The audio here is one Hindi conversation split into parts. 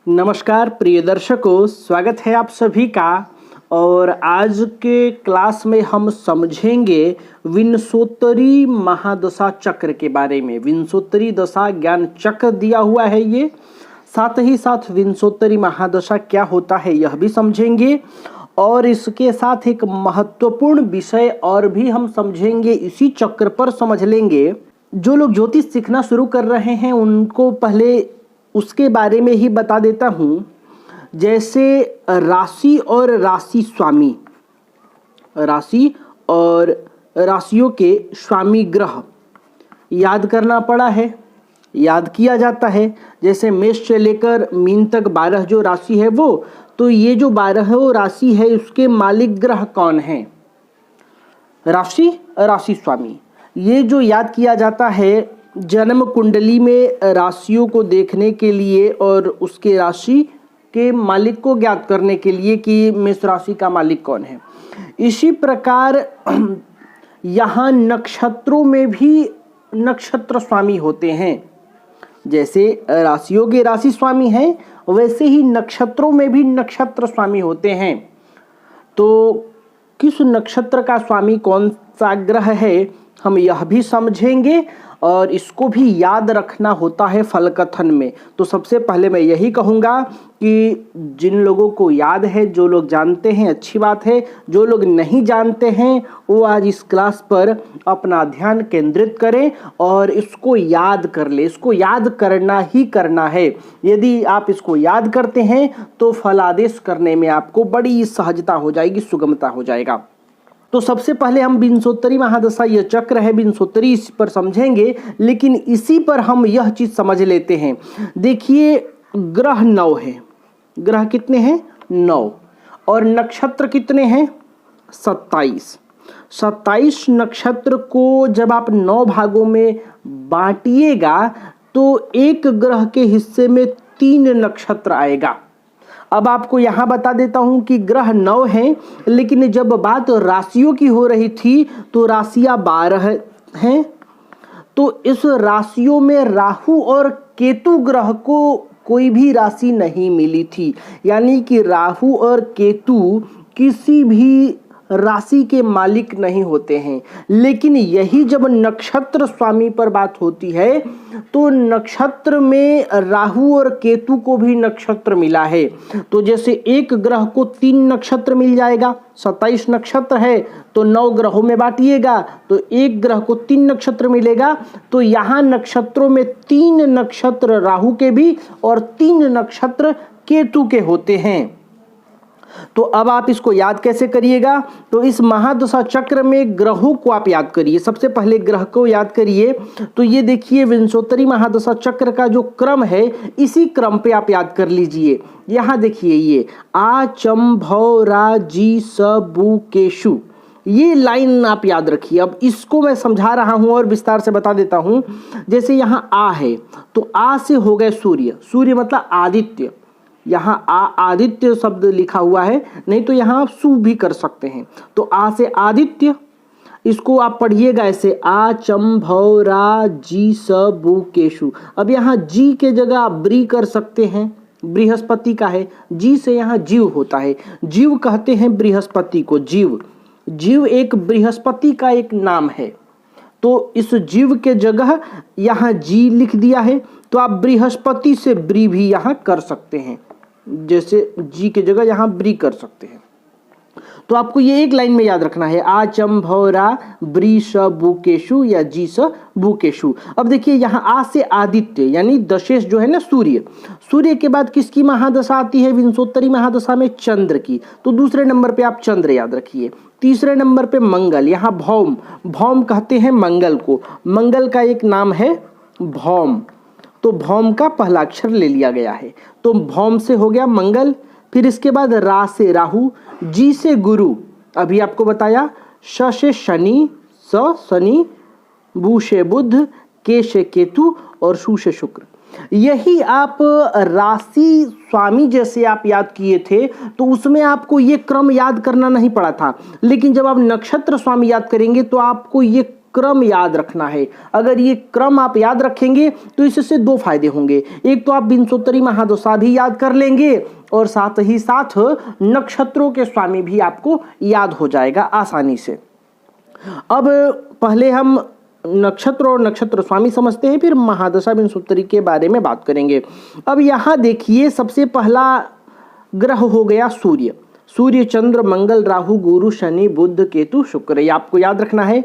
नमस्कार प्रिय दर्शकों, स्वागत है आप सभी का। और आज के क्लास में हम समझेंगे विंशोत्तरी महादशा चक्र के बारे में। विंशोत्तरी दशा ज्ञान चक्र दिया हुआ है ये, साथ ही साथ विंशोत्तरी महादशा क्या होता है यह भी समझेंगे। और इसके साथ एक महत्वपूर्ण विषय और भी हम समझेंगे, इसी चक्र पर समझ लेंगे। जो लोग ज्योतिष सीखना शुरू कर रहे हैं उनको पहले उसके बारे में ही बता देता हूँ। जैसे राशि और राशि स्वामी, राशि और राशियों के स्वामी ग्रह याद करना पड़ा है, याद किया जाता है। जैसे मेष से लेकर मीन तक 12 जो राशि है वो, तो ये जो 12 राशि है उसके मालिक ग्रह कौन है? राशि राशि स्वामी। ये जो याद किया जाता है जन्म कुंडली में राशियों को देखने के लिए और उसके राशि के मालिक को ज्ञात करने के लिए कि मेष राशि का मालिक कौन है। इसी प्रकार यहाँ नक्षत्रों में भी नक्षत्र स्वामी होते हैं। जैसे राशियों के राशि स्वामी हैं, वैसे ही नक्षत्रों में भी नक्षत्र स्वामी होते हैं। तो किस नक्षत्र का स्वामी कौन सा ग्रह है हम यह भी समझेंगे, और इसको भी याद रखना होता है फल कथन में। तो सबसे पहले मैं यही कहूँगा कि जिन लोगों को याद है, जो लोग जानते हैं अच्छी बात है, जो लोग नहीं जानते हैं वो आज इस क्लास पर अपना ध्यान केंद्रित करें और इसको याद कर ले। इसको याद करना ही करना है। यदि आप इसको याद करते हैं तो फलादेश करने में आपको बड़ी सहजता हो जाएगी, सुगमता हो जाएगा। तो सबसे पहले हम विंशोत्तरी महादशा, यह चक्र है विंशोत्तरी, इस पर समझेंगे। लेकिन इसी पर हम यह चीज समझ लेते हैं। देखिए ग्रह 9 है। ग्रह कितने हैं? 9। और नक्षत्र कितने हैं? 27। 27 नक्षत्र को जब आप 9 भागों में बांटिएगा तो एक ग्रह के हिस्से में 3 नक्षत्र आएगा। अब आपको यहाँ बता देता हूँ कि ग्रह 9 हैं, लेकिन जब बात राशियों की हो रही थी तो राशियाँ 12 हैं। तो इस राशियों में राहु और केतु ग्रह को कोई भी राशि नहीं मिली थी। यानी कि राहु और केतु किसी भी राशि के मालिक नहीं होते हैं। लेकिन यही जब नक्षत्र स्वामी पर बात होती है तो नक्षत्र में राहु और केतु को भी नक्षत्र मिला है। तो जैसे एक ग्रह को 3 नक्षत्र मिल जाएगा, 27 नक्षत्र है तो 9 ग्रहों में बांटिएगा तो एक ग्रह को 3 नक्षत्र मिलेगा। तो यहाँ नक्षत्रों में 3 नक्षत्र राहु के भी और 3 नक्षत्र केतु के होते हैं। तो अब आप इसको याद कैसे करिएगा? तो इस महादशा चक्र में ग्रहों को आप याद करिए। सबसे पहले ग्रह को याद करिए। तो ये देखिए विंशोत्तरी महादशा चक्र का जो क्रम है, इसी क्रम पे आप याद कर लीजिए। यहाँ देखिए ये आ चम भौ रा जी स बु केशु, ये लाइन आप याद रखिए। अब इसको मैं समझा रहा हूं और विस्तार से बता देता हूं। जैसे यहाँ आ है तो आ से हो गए सूर्य। सूर्य मतलब आदित्य। यहाँ आदित्य शब्द लिखा हुआ है, नहीं तो यहाँ आप सु भी कर सकते हैं। तो आ से आदित्य, इसको आप पढ़िएगा ऐसे आ चम भौ रा जी स बु केशु। अब यहाँ जी के जगह आप ब्री कर सकते हैं, बृहस्पति का है। जी से यहाँ जीव होता है, जीव कहते हैं बृहस्पति को। जीव, जीव एक बृहस्पति का एक नाम है। तो इस जीव के जगह यहाँ जी लिख दिया है, तो आप बृहस्पति से ब्री भी यहाँ कर सकते हैं। जैसे जी के जगह यहाँ ब्री कर सकते हैं। तो आपको ये एक लाइन में याद रखना है, आ चम भौ रा ब्री स बुकेशु या जी स बुकेशु। अब देखिए यहाँ आ से आदित्य यानी दशेश जो है ना सूर्य। सूर्य के बाद किसकी महादशा आती है विंशोत्तरी महादशा में? चंद्र की। तो दूसरे नंबर पे आप चंद्र याद रखिए। तीसरे नंबर पे मंगल। यहाँ भौम, भौम कहते हैं मंगल को। मंगल का एक नाम है भौम, तो भौम का पहला अक्षर ले लिया गया है। तो भौम से हो गया मंगल। फिर इसके बाद रा से राहु, जी से गुरु, अभी आपको बताया, श से शनि, स शनि, बु से बुध, के से केतु और शु से शुक्र। यही आप राशि स्वामी जैसे आप याद किए थे तो उसमें आपको ये क्रम याद करना नहीं पड़ा था। लेकिन जब आप नक्षत्र स्वामी याद करेंगे तो आपको ये क्रम याद रखना है। अगर ये क्रम आप याद रखेंगे तो इससे दो फायदे होंगे। एक तो आप विंशोत्तरी महादशा भी याद कर लेंगे और साथ ही साथ नक्षत्रों के स्वामी भी आपको याद हो जाएगा आसानी से। अब पहले हम नक्षत्र और नक्षत्र स्वामी समझते हैं, फिर महादशा विंशोत्तरी के बारे में बात करेंगे। अब यहाँ देखिए, सबसे पहला ग्रह हो गया सूर्य। सूर्य, चंद्र, मंगल, राहु, गुरु, शनि, बुध, केतु, शुक्र, ये आपको याद रखना है।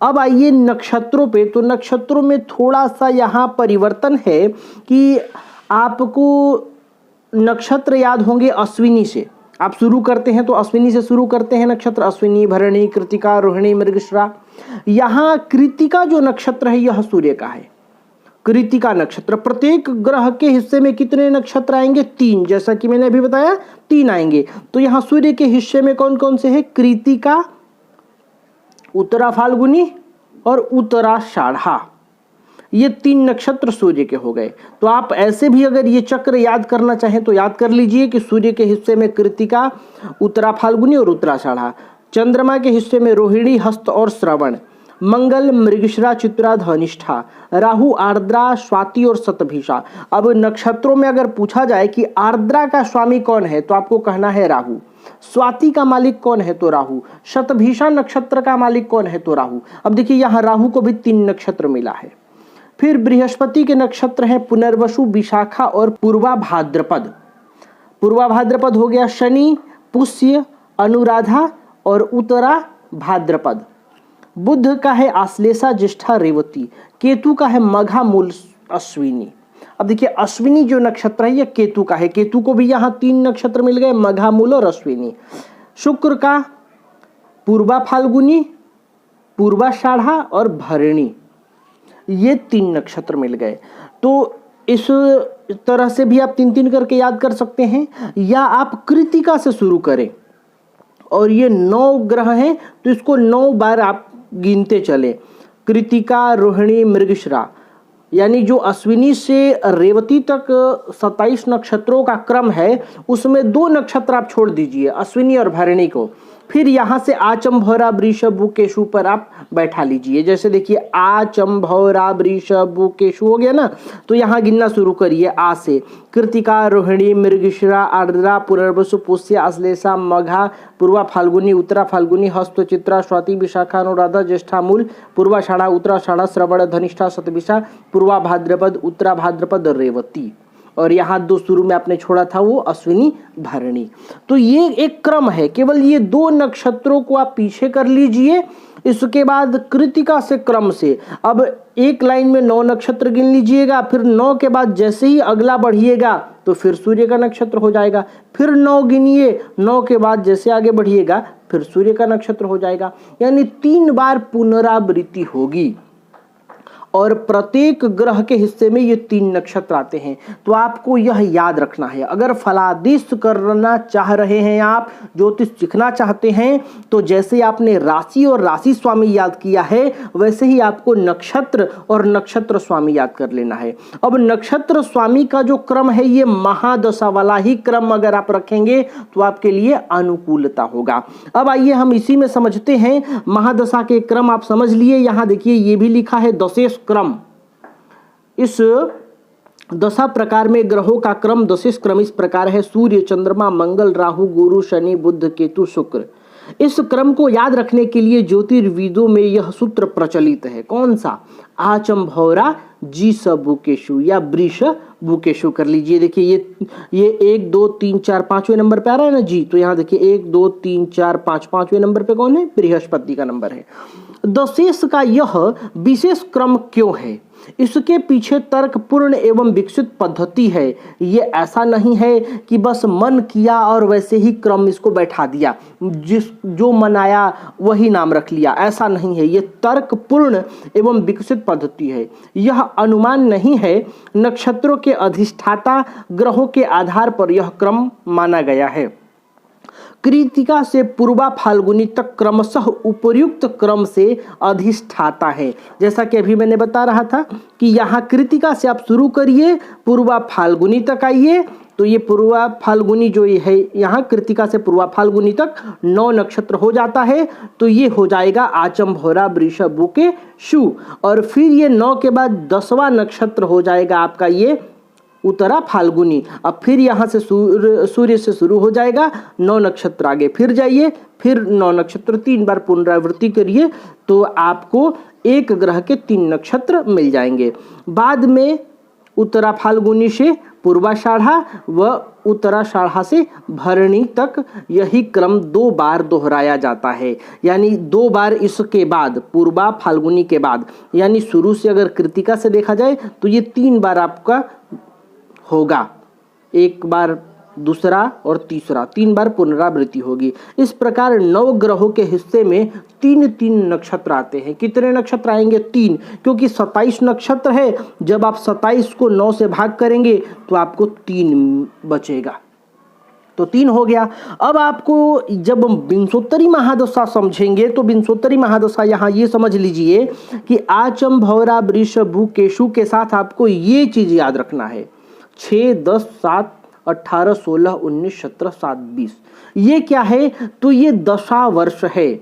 अब आइए नक्षत्रों पे, तो नक्षत्रों में थोड़ा सा यहाँ परिवर्तन है कि आपको नक्षत्र याद होंगे अश्विनी से। आप शुरू करते हैं तो अश्विनी से शुरू करते हैं नक्षत्र, अश्विनी, भरणी, कृतिका, रोहिणी, मृगशिरा। यहाँ कृतिका जो नक्षत्र है यह सूर्य का है। कृतिका नक्षत्र, प्रत्येक ग्रह के हिस्से में कितने नक्षत्र आएंगे? 3, जैसा कि मैंने अभी बताया 3 आएंगे। तो यहाँ सूर्य के हिस्से में कौन कौन से हैं? कृतिका, उत्तरा फाल्गुनी और उत्तराषाढ़ा, ये 3 नक्षत्र सूर्य के हो गए। तो आप ऐसे भी अगर ये चक्र याद करना चाहें तो याद कर लीजिए कि सूर्य के हिस्से में कृतिका, उत्तरा फाल्गुनी और उत्तराषाढ़ा, चंद्रमा के हिस्से में रोहिणी, हस्त और श्रवण, मंगल, मृगशिरा, चित्रा, धनिष्ठा, राहु, आर्द्रा, स्वाति और शतभिषा। अब नक्षत्रों में अगर पूछा जाए कि आर्द्रा का स्वामी कौन है तो आपको कहना है राहु, स्वाति का मालिक कौन है तो राहु, शतभिषा नक्षत्र का मालिक कौन है तो राहु। अब देखिए यहाँ राहु को भी 3 नक्षत्र मिला है। फिर बृहस्पति के नक्षत्र हैं पुनर्वसु, विशाखा और पूर्वा भाद्रपद। पूर्वा भाद्रपद हो गया शनि, पुष्य, अनुराधा और उत्तरा भाद्रपद। बुध का है आश्लेषा, ज्येष्ठा, रेवती। केतु का है मघा, मूल, अश्विनी। अब देखिए अश्विनी जो नक्षत्र है यह केतु का है। केतु को भी यहाँ 3 नक्षत्र मिल गए, मघा, मूल और अश्विनी। शुक्र का पूर्वा फाल्गुनी, पूर्वाषाढ़ा और भरणी, ये 3 नक्षत्र मिल गए। तो इस तरह से भी आप 3-3 करके याद कर सकते हैं, या आप कृतिका से शुरू करें और ये 9 ग्रह हैं तो इसको 9 बार आप गिनते चले। कृतिका, रोहिणी, मृगशिरा, यानी जो अश्विनी से रेवती तक 27 नक्षत्रों का क्रम है उसमें 2 नक्षत्र आप छोड़ दीजिए, अश्विनी और भरणी को। फिर यहाँ से आचम्भौरा, वृषभ, बुकेशु पर आप बैठा लीजिए। जैसे देखिए आचम्भौरा, वृषभ, बुकेशु हो गया ना, तो यहाँ गिनना शुरू करिए आ से। कृतिका, रोहिणी, मृगशिरा, आर्द्रा, पुनर्वसु, पुष्य, आश्लेषा, मघा, पूर्वा फाल्गुनी, उत्तरा फाल्गुनी, हस्त, चित्रा, स्वाति, विशाखा, अनुराधा, ज्येष्ठा, मूल, पूर्वाषाढ़ा, उत्तराषाढ़ा, श्रवण, धनिष्ठा, शतभिषा, पूर्वा भाद्रपद, उत्तरा भाद्रपद, रेवती। और यहाँ 2 शुरू में आपने छोड़ा था वो अश्विनी, भरणी। तो ये एक क्रम है, केवल ये 2 नक्षत्रों को आप पीछे कर लीजिए। इसके बाद कृतिका से क्रम से अब एक लाइन में 9 नक्षत्र गिन लीजिएगा। फिर 9 के बाद जैसे ही अगला बढ़िएगा तो फिर सूर्य का नक्षत्र हो जाएगा। फिर 9 गिनिए, 9 के बाद जैसे आगे बढ़िएगा फिर सूर्य का नक्षत्र हो जाएगा। यानी 3 बार पुनरावृत्ति होगी और प्रत्येक ग्रह के हिस्से में ये 3 नक्षत्र आते हैं। तो आपको यह याद रखना है। अगर फलादेश करना चाह रहे हैं, आप ज्योतिष सीखना चाहते हैं, तो जैसे आपने राशि और राशि स्वामी याद किया है वैसे ही आपको नक्षत्र और नक्षत्र स्वामी याद कर लेना है। अब नक्षत्र स्वामी का जो क्रम है ये महादशा वाला ही क्रम अगर आप रखेंगे तो आपके लिए अनुकूलता होगा। अब आइए हम इसी में समझते हैं महादशा के क्रम। आप समझ लिए, यहाँ देखिए ये भी लिखा है दशेश क्रम। इस दशा प्रकार में ग्रहों का क्रम दशेश क्रम इस प्रकार है: सूर्य, चंद्रमा, मंगल, राहु, गुरु, शनि, बुध, केतु, शुक्र। इस क्रम को याद रखने के लिए ज्योतिर्विदों में यह सूत्र प्रचलित है। कौन सा? आचम्भौरा जी स बुकेशु या वृष बुकेशु कर लीजिए। देखिए ये 1 2 3 4 5वें नंबर पे आ रहा है ना जी, तो यहाँ देखिए 1 2 3 4 5 5वें नंबर पे कौन है? बृहस्पति का नंबर है। दशेश का यह विशेष क्रम क्यों है? इसके पीछे तर्कपूर्ण एवं विकसित पद्धति है। ये ऐसा नहीं है कि बस मन किया और वैसे ही क्रम इसको बैठा दिया, जो मन आया वही नाम रख लिया, ऐसा नहीं है। ये तर्कपूर्ण एवं विकसित पद्धति है। यह अनुमान नहीं है, नक्षत्रों के अधिष्ठाता ग्रहों के आधार पर यह क्रम माना गया है। कृतिका से पूर्वा फाल्गुनी तक क्रमशः उपर्युक्त क्रम से अधिष्ठाता है। जैसा कि अभी मैंने बता रहा था कि यहाँ कृतिका से आप शुरू करिए, पूर्वा फाल्गुनी तक आइए, तो ये पूर्वा फाल्गुनी जो है यहाँ कृतिका से पूर्वा फाल्गुनी तक 9 नक्षत्र हो जाता है। तो ये हो जाएगा आचम भौरा वृषभ बुके शु, और फिर ये 9 के बाद 10वां नक्षत्र हो जाएगा आपका ये उत्तरा फाल्गुनी। अब फिर यहाँ से सूर्य से शुरू हो जाएगा, 9 नक्षत्र आगे फिर जाइए, फिर 9 नक्षत्र 3 बार पुनरावृत्ति करिए तो आपको एक ग्रह के 3 नक्षत्र मिल जाएंगे। बाद में उत्तरा फाल्गुनी से पूर्वाषाढ़ा व उत्तराषाढ़ा से भरणी तक यही क्रम 2 बार दोहराया जाता है, यानी 2 बार इसके बाद पूर्वा फाल्गुनी के बाद, यानी शुरू से अगर कृतिका से देखा जाए तो ये 3 बार आपका होगा, एक बार दूसरा और तीसरा, 3 बार पुनरावृत्ति होगी। इस प्रकार 9 ग्रहों के हिस्से में 3-3 नक्षत्र आते हैं। कितने नक्षत्र आएंगे? 3, क्योंकि 27 नक्षत्र है। जब आप 27 को 9 से भाग करेंगे तो आपको 3 बचेगा, तो 3 हो गया। अब आपको जब विंशोत्तरी महादशा समझेंगे तो विंशोत्तरी महादशा यहाँ ये समझ लीजिए कि आचम भौरा वृषभ भू केशु के साथ आपको ये चीज याद रखना है, 6, 10, 7, 18, 16, 19, 17, 7, 20, ये क्या है? तो ये दशा वर्ष है।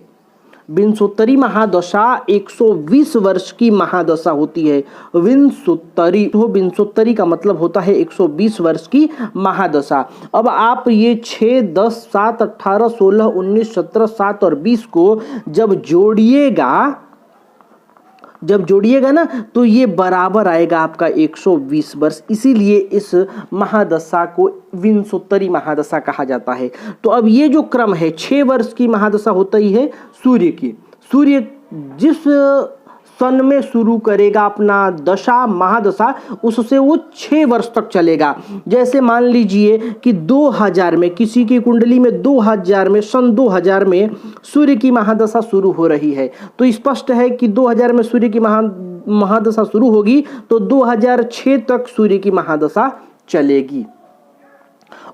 विंशोत्तरी महादशा 120 वर्ष की महादशा होती है। विंशोत्तरी, तो विंशोत्तरी का मतलब होता है 120 वर्ष की महादशा। अब आप ये 6, 10, 7, 18, 16, 19, 17, 7 और 20 को जब जोड़िएगा ना तो ये बराबर आएगा आपका 120 वर्ष। इसीलिए इस महादशा को विंशोत्तरी महादशा कहा जाता है। तो अब ये जो क्रम है, 6 वर्ष की महादशा होती है सूर्य की। सूर्य जिस सन में शुरू करेगा अपना दशा महादशा, उससे वो 6 वर्ष तक चलेगा। जैसे मान लीजिए कि 2000 में किसी की कुंडली में 2000 में सन 2000 में सूर्य की महादशा शुरू हो रही है, तो स्पष्ट है कि 2000 में सूर्य की महादशा शुरू होगी तो 2006 तक सूर्य की महादशा चलेगी।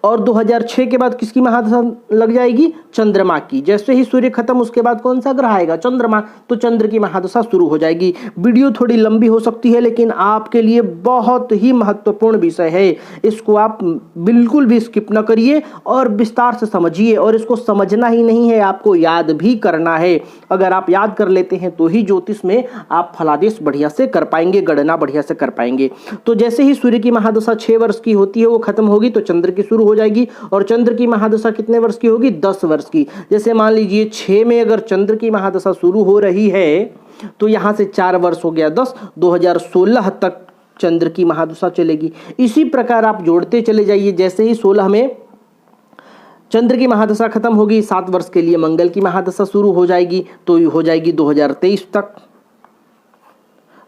और 2006 के बाद किसकी महादशा लग जाएगी? चंद्रमा की। जैसे ही सूर्य खत्म उसके बाद कौन सा ग्रह आएगा? चंद्रमा, तो चंद्र की महादशा शुरू हो जाएगी। वीडियो थोड़ी लंबी हो सकती है लेकिन आपके लिए बहुत ही महत्वपूर्ण विषय है, इसको आप बिल्कुल भी स्किप न करिए और विस्तार से समझिए। और इसको समझना ही नहीं है, आपको याद भी करना है। अगर आप याद कर लेते हैं तो ही ज्योतिष में आप फलादेश बढ़िया से कर पाएंगे, गणना बढ़िया से कर पाएंगे। तो जैसे ही सूर्य की महादशा 6 वर्ष की होती है, वो खत्म होगी तो चंद्र की शुरू हो जाएगी। और चंद्र की महादशा कितने वर्ष की होगी? 10 वर्ष की। जैसे मान लीजिए 6 में अगर चंद्र की महादशा शुरू हो रही है तो यहां से 4 वर्ष हो गया 10, 2016 तक चंद्र की महादशा चलेगी। इसी प्रकार आप जोड़ते चले जाइए। जैसे ही 16 में चंद्र की महादशा खत्म होगी, 7 वर्ष के लिए मंगल की महादशा शुरू हो जाएगी, तो हो जाएगी 2023 तक।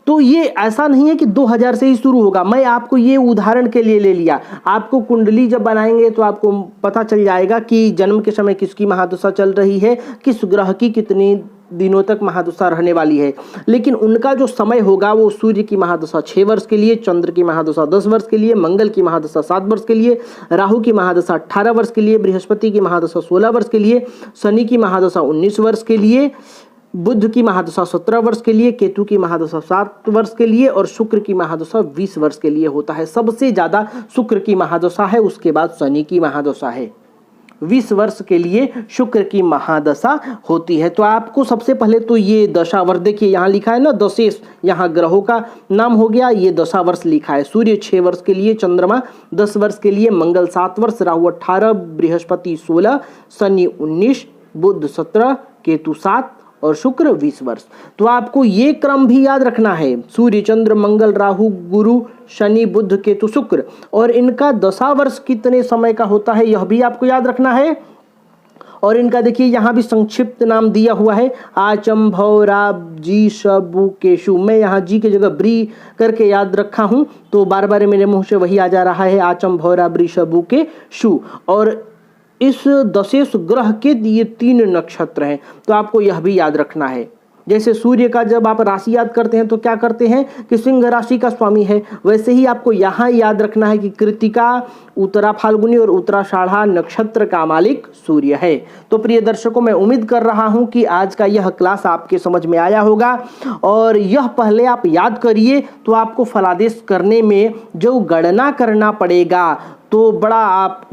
तो ये ऐसा नहीं है कि 2000 से ही शुरू होगा, मैं आपको ये उदाहरण के लिए ले लिया। आपको कुंडली जब बनाएंगे तो आपको पता चल जाएगा कि जन्म के समय किसकी महादशा चल रही है, किस ग्रह की कितनी दिनों तक महादशा रहने वाली है। लेकिन उनका जो समय होगा वो सूर्य की महादशा 6 वर्ष के लिए, चंद्र की महादशा 10 वर्ष के लिए, मंगल की महादशा 7 वर्ष के लिए, राहु की महादशा 18 वर्ष के लिए, बृहस्पति की महादशा 16 वर्ष के लिए, शनि की महादशा 19 वर्ष के लिए, बुध की महादशा 17 वर्ष के लिए, केतु की महादशा 7 वर्ष के लिए और शुक्र की महादशा 20 वर्ष के लिए होता है। सबसे ज्यादा शुक्र की महादशा है, उसके बाद शनि की महादशा है। 20 वर्ष के लिए शुक्र की महादशा होती है। तो आपको सबसे पहले तो ये दशावर्ष, देखिए यहाँ लिखा है ना दशेश, यहाँ ग्रहों का नाम हो गया, ये दशावर्ष लिखा है। सूर्य 6 वर्ष के लिए, चंद्रमा 10 वर्ष के लिए, मंगल 7 वर्ष, राहु 18, बृहस्पति 16, शनि 19, बुध 17, केतु 7 और शुक्र 20 वर्ष। तो आपको ये क्रम भी याद रखना है, सूर्य, चंद्र, मंगल, राहु, गुरु, शनि, बुध, केतु, शुक्र, और इनका दशावर्ष कितने समय का होता है यह भी आपको याद रखना है। और इनका देखिए यहाँ भी संक्षिप्त नाम दिया हुआ है, आचम भौरा जी शबु केशु। मैं यहाँ जी की जगह ब्री करके याद रखा हूँ, तो बार बार मेरे मुंह से वही आ जा रहा है, आचम भौरा ब्री शबु केशु। और इस दशेश ग्रह के ये 3 नक्षत्र हैं, तो आपको यह भी याद रखना है। जैसे सूर्य का जब आप राशि याद करते हैं तो क्या करते हैं कि सिंह राशि का स्वामी है, वैसे ही आपको यहाँ याद रखना है कि कृत्तिका, उत्तरा फाल्गुनी और उत्तराषाढ़ा नक्षत्र का मालिक सूर्य है। तो प्रिय दर्शकों, मैं उम्मीद कर रहा हूं कि आज का यह क्लास आपके समझ में आया होगा और यह पहले आप याद करिए तो आपको फलादेश करने में जो गणना करना पड़ेगा तो बड़ा आप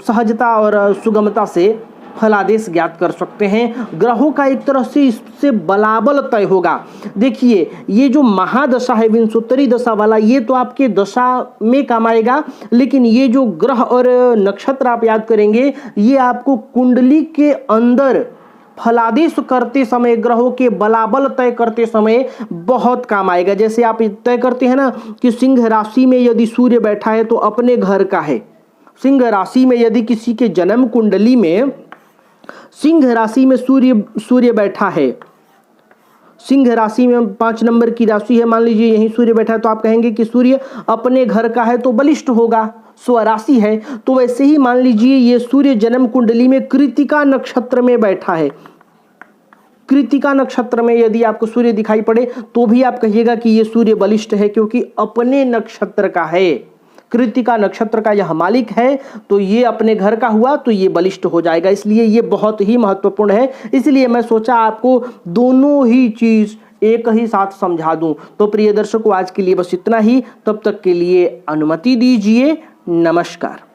सहजता और सुगमता से फलादेश ज्ञात कर सकते हैं। ग्रहों का एक तरह से इससे बलाबल तय होगा। देखिए, ये जो महादशा है विंशोत्तरी दशा वाला, ये तो आपके दशा में काम आएगा, लेकिन ये जो ग्रह और नक्षत्र आप याद करेंगे, ये आपको कुंडली के अंदर फलादेश करते समय, ग्रहों के बलाबल तय करते समय बहुत काम आएगा। जैसे आप तय करते हैं ना कि सिंह राशि में यदि सूर्य बैठा है तो अपने घर का है। सिंह राशि में यदि किसी के जन्म कुंडली में सिंह राशि में सूर्य बैठा है, सिंह राशि में 5 नंबर की राशि है, मान लीजिए यहीं सूर्य बैठा है, तो आप कहेंगे कि सूर्य अपने घर का है तो बलिष्ठ होगा, स्वराशि है। तो वैसे ही मान लीजिए ये सूर्य जन्म कुंडली में कृत्तिका नक्षत्र में बैठा है। कृत्तिका नक्षत्र में यदि आपको सूर्य दिखाई पड़े तो भी आप कहिएगा कि ये सूर्य बलिष्ठ है, क्योंकि अपने नक्षत्र का है। कृत्तिका नक्षत्र का यह मालिक है तो ये अपने घर का हुआ तो ये बलिष्ठ हो जाएगा। इसलिए ये बहुत ही महत्वपूर्ण है। इसलिए मैं सोचा आपको दोनों ही चीज एक ही साथ समझा दूं। तो प्रिय दर्शकों, आज के लिए बस इतना ही। तब तक के लिए अनुमति दीजिए। नमस्कार।